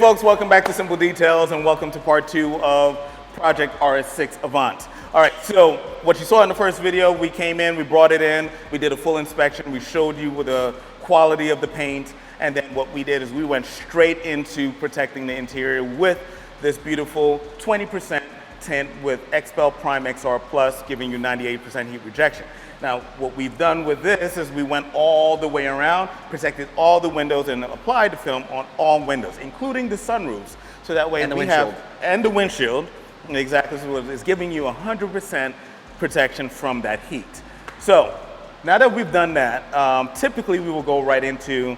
folks, welcome back to Simple Details and welcome to part 2 of Project Rs6 Avant. All right, so what you saw in the first video, we came in, we brought it in, we did a full inspection, we showed you the quality of the paint, and then what we did is we went straight into protecting the interior with this beautiful 20% tint with XPEL Prime XR Plus, giving you 98% heat rejection. Now, what we've done with this is we went all the way around, protected all the windows, and applied the film on all windows, including the sunroofs. So that way and the windshield, exactly, so it's giving you 100% protection from that heat. So now that we've done that, typically we will go right into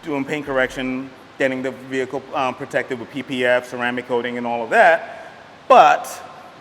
doing paint correction, getting the vehicle protected with PPF, ceramic coating, and all of that. But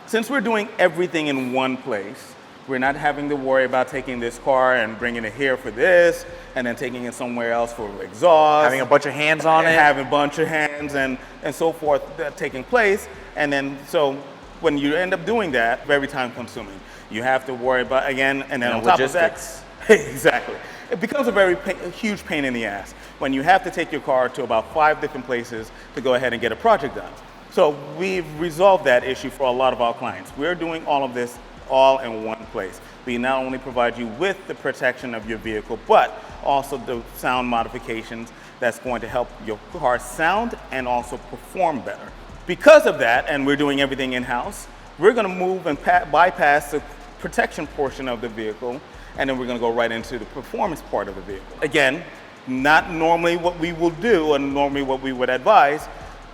since we're doing everything in one place, we're not having to worry about taking this car and bringing it here for this, and then taking it somewhere else for exhaust. Having a bunch of hands on it. Having a bunch of hands and so forth taking place. And then, so when you end up doing that, very time consuming. You have to worry about, again, and then on top of that, exactly. It becomes a huge pain in the ass when you have to take your car to about 5 different places to go ahead and get a project done. So we've resolved that issue for a lot of our clients. We're doing all of this all in one place. We not only provide you with the protection of your vehicle, but also the sound modifications that's going to help your car sound and also perform better. Because of that, and we're doing everything in-house, we're going to move and bypass the protection portion of the vehicle, and then we're going to go right into the performance part of the vehicle. Again, not normally what we will do and normally what we would advise,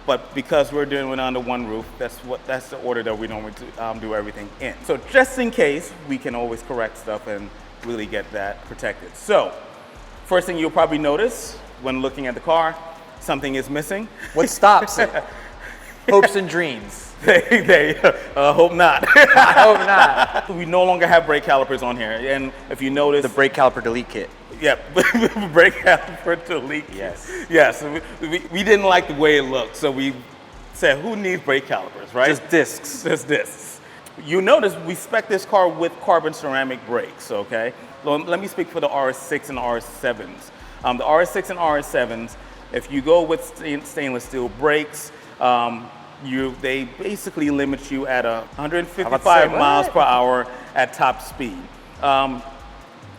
but because we're doing it under one roof, that's the order that we normally do everything in. So just in case, we can always correct stuff and really get that protected. So first thing you'll probably notice when looking at the car, something is missing. What stops it? Hopes and dreams. Hope not. I hope not. We no longer have brake calipers on here, and if you notice, the brake caliper delete kit. Yeah, brake caliper delete kit. Yes. Yes, we didn't like the way it looked, so we said, who needs brake calipers, right? Just discs. Just discs. You notice we spec this car with carbon ceramic brakes, okay? Let me speak for the Rs6 and Rs7s. The Rs6 and Rs7s, if you go with stainless steel brakes, they basically limit you at 155 miles per hour at top speed.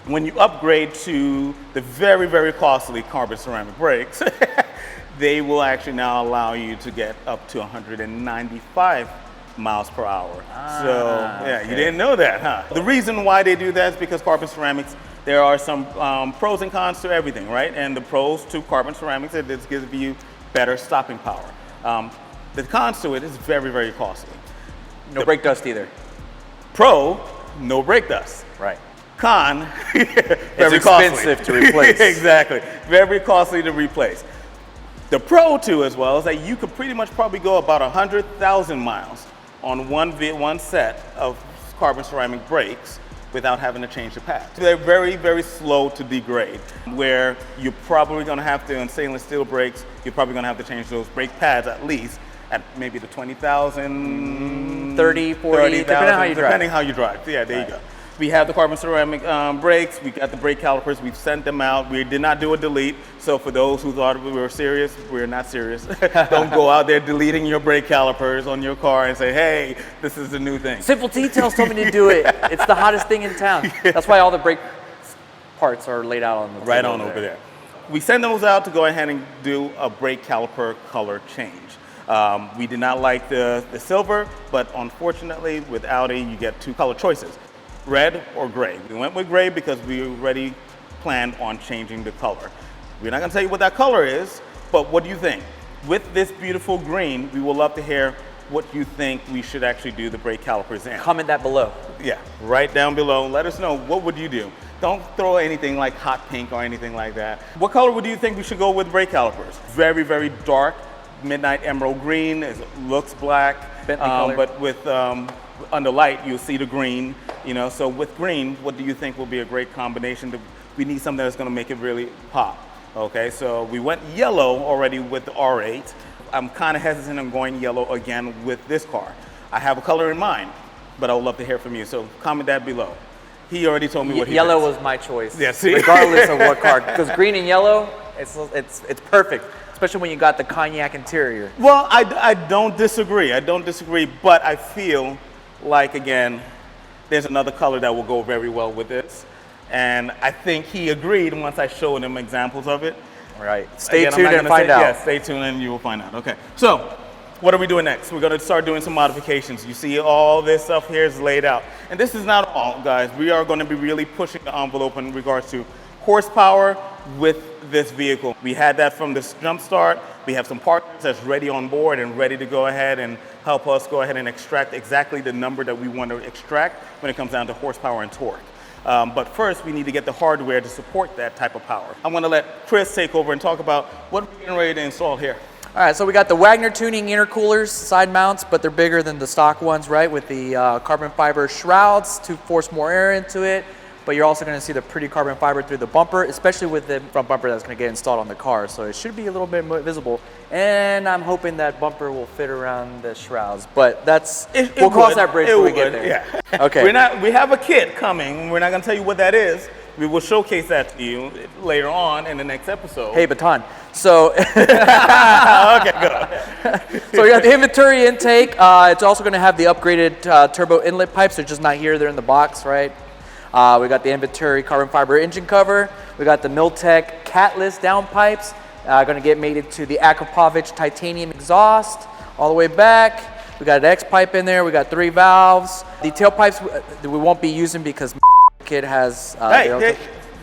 When you upgrade to the very, very costly carbon ceramic brakes, they will actually now allow you to get up to 195 miles per hour. So yeah, okay. You didn't know that, huh? The reason why they do that is because carbon ceramics, there are some pros and cons to everything, right? And the pros to carbon ceramics is it gives you better stopping power. The cons to it is very, very costly. No brake dust either. Pro, no brake dust. Right. Con, very expensive to replace. Exactly, very costly to replace. The pro too as well is that you could pretty much probably go about 100,000 miles on one set of carbon ceramic brakes without having to change the pads. They're very, very slow to degrade, where you're probably gonna have to, in stainless steel brakes, you're probably gonna have to change those brake pads at least at maybe the 20,000, 30, 40, depending how you drive. Yeah, there you go. We have the carbon ceramic brakes, we got the brake calipers, we've sent them out. We did not do a delete, so for those who thought we were serious, we're not serious. Don't go out there deleting your brake calipers on your car and say, hey, this is the new thing. Simple Details told me to do it. It's the hottest thing in town. Yeah. That's why all the brake parts are laid out on the right on over there. We send those out to go ahead and do a brake caliper color change. We did not like the silver, but unfortunately with Audi, you get 2 color choices. Red or gray. We went with gray because we already planned on changing the color. We're not gonna tell you what that color is, but what do you think? With this beautiful green, we would love to hear what you think we should actually do the brake calipers in. Comment that below. Yeah, right down below. Let us know, what would you do? Don't throw anything like hot pink or anything like that. What color would you think we should go with brake calipers? Very, very dark, midnight emerald green. It looks black, but with under light, you'll see the green, you know, so with green, what do you think will be a great combination? We need something that's gonna make it really pop, okay? So we went yellow already with the R8. I'm kind of hesitant on going yellow again with this car. I have a color in mind, but I would love to hear from you, so comment that below. He already told me what he Yellow was my choice, yeah, see? regardless of what car, because green and yellow, it's perfect. especially when you got the cognac interior. Well, I don't disagree. I don't disagree, but I feel like, again, there's another color that will go very well with this. And I think he agreed once I showed him examples of it. Right. Stay tuned and find out. Yes, stay tuned and you will find out. Okay. So, what are we doing next? We're going to start doing some modifications. You see all this stuff here is laid out. And this is not all, guys. We are going to be really pushing the envelope in regards to horsepower with this vehicle. We had that from this jump start. We have some partners that's ready on board and ready to go ahead and help us go ahead and extract exactly the number that we want to extract when it comes down to horsepower and torque. But first, we need to get the hardware to support that type of power. I'm going to let Chris take over and talk about what we're getting ready to install here. All right, so we got the Wagner tuning intercoolers, side mounts, but they're bigger than the stock ones, right? With the carbon fiber shrouds to force more air into it. But you're also going to see the pretty carbon fiber through the bumper, especially with the front bumper that's going to get installed on the car. So it should be a little bit more visible. And I'm hoping that bumper will fit around the shrouds. But we'll cross that bridge when we get there. Yeah. Okay. We have a kit coming. We're not going to tell you what that is. We will showcase that to you later on in the next episode. Hey, baton. So, okay, good. So we got the inventory intake. It's also going to have the upgraded turbo inlet pipes. They're just not here. They're in the box, right? We got the inventory carbon fiber engine cover. We got the Miltech catless downpipes. Going to get mated to the Akrapovic titanium exhaust all the way back. We got an X pipe in there. We got 3 valves. The tailpipes we won't be using because kid has. Hey,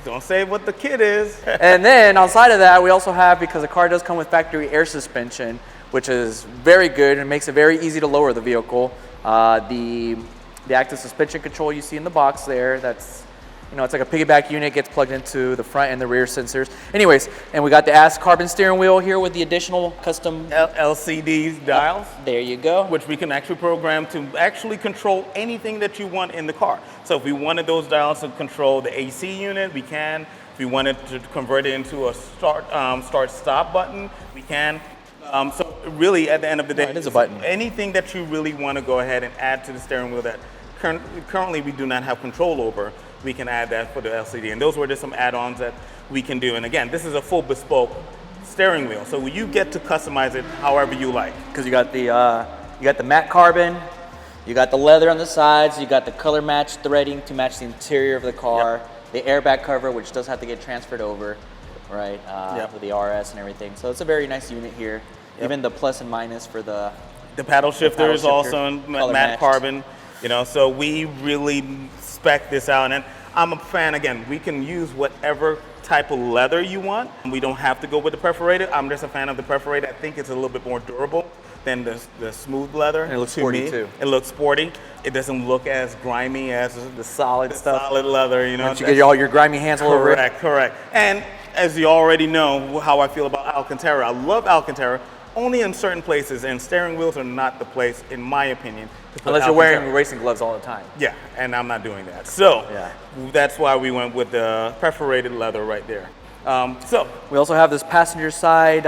don't say what the kit is. And then outside of that, we also have, because the car does come with factory air suspension, which is very good and makes it very easy to lower the vehicle. The active suspension control you see in the box there, that's, it's like a piggyback unit, gets plugged into the front and the rear sensors. Anyways, and we got the ASK carbon steering wheel here with the additional custom LCD dials. There you go. Which we can actually program to actually control anything that you want in the car. So if we wanted those dials to control the AC unit, we can. If we wanted to convert it into a start-stop button, we can. So really, at the end of the day, it is a button. Anything that you really want to go ahead and add to the steering wheel that currently we do not have control over, we can add that for the LCD. And those were just some add-ons that we can do. And again, this is a full bespoke steering wheel, so you get to customize it however you like. Because you got the matte carbon, you got the leather on the sides, you got the color match threading to match the interior of the car, the airbag cover, which does have to get transferred over, right, with the RS and everything. So it's a very nice unit here. Even the plus and minus for the paddle shifter is also in matte carbon. So we really spec this out, and I'm a fan. Again, we can use whatever type of leather you want. We don't have to go with the perforated. I'm just a fan of the perforated. I think it's a little bit more durable than the smooth leather. And it looks sporty too. It looks sporty. It doesn't look as grimy as the solid stuff. Solid leather, Once you get all your grimy hands all over it. Correct. And as you already know how I feel about Alcantara, I love Alcantara. Only in certain places, and steering wheels are not the place, in my opinion, to put unless you're wearing racing gloves all the time. Yeah, and I'm not doing that. So that's why we went with the perforated leather right there. So we also have this passenger side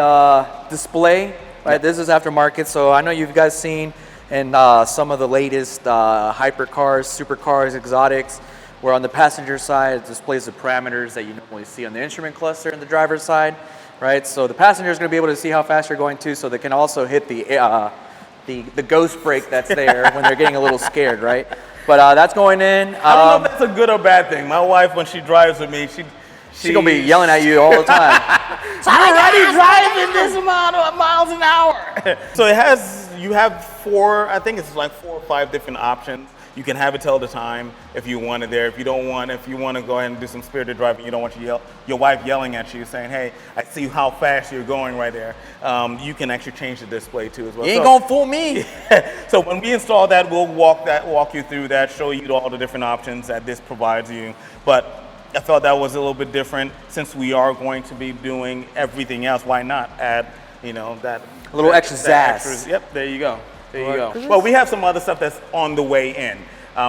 display. Right, this is aftermarket. So I know you've guys seen in some of the latest hypercars, supercars, exotics, where on the passenger side it displays the parameters that you normally see on the instrument cluster and the driver's side. Right, so the passenger is going to be able to see how fast you're going too, so they can also hit the ghost brake that's there when they're getting a little scared, right? But that's going in. I don't know if that's a good or bad thing. My wife, when she drives with me, she's gonna be yelling at you all the time. So you're already driving this amount of miles an hour. So you have 4, I think it's like 4 or 5 different options. You can have it tell the time if you want it there. If you want to go ahead and do some spirited driving, you don't want your wife yelling at you saying, "Hey, I see how fast you're going right there." You can actually change the display too as well. You ain't gonna fool me. So when we install that, we'll walk you through that, show you all the different options that this provides you. But I felt that was a little bit different since we are going to be doing everything else. Why not add, that a little extra zazz? Yep, there you go. There you go. Well, we have some other stuff that's on the way in.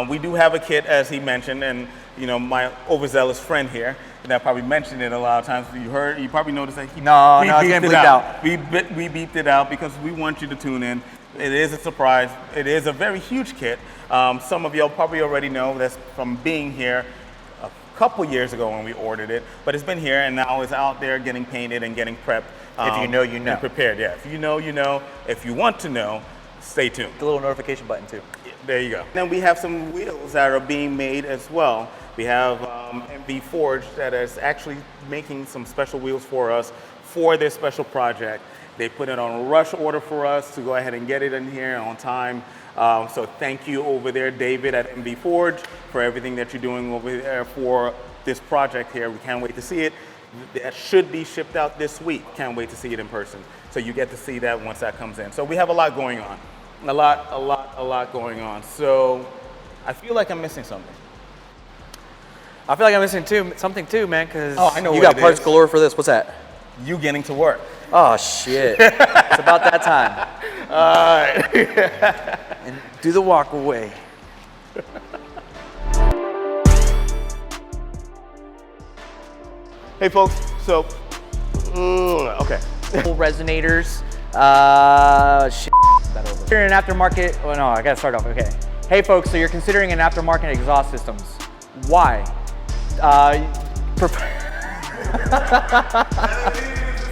We do have a kit, as he mentioned, and my overzealous friend here, and I probably mentioned it a lot of times. You probably noticed that we beeped it out. We beeped it out because we want you to tune in. It is a surprise. It is a very huge kit. Some of y'all probably already know that's from being here. a couple years ago when we ordered it, but it's been here and now it's out there getting painted and getting prepped. If you know, you know. And prepared, yeah. If you know, you know. If you want to know, stay tuned. The little notification button too. There you go. Then we have some wheels that are being made as well. We have MV Forge that is actually making some special wheels for us for this special project. They put it on a rush order for us to go ahead and get it in here on time. So thank you over there, David at MV Forge, for everything that you're doing over there for this project here. We can't wait to see it. That should be shipped out this week. Can't wait to see it in person. So you get to see that once that comes in. So we have a lot going on. A lot going on. So I feel like I'm missing something. I feel like I'm missing something too, man, because I know you what got parts galore for this. What's that? You getting to work. Oh, shit. It's about that time. All right. And do the walk away. Hey, folks. So, okay. Resonators. Shit. You're in an aftermarket. Oh, no, I got to start off. Okay. Hey, folks. So you're considering an aftermarket exhaust systems. Why?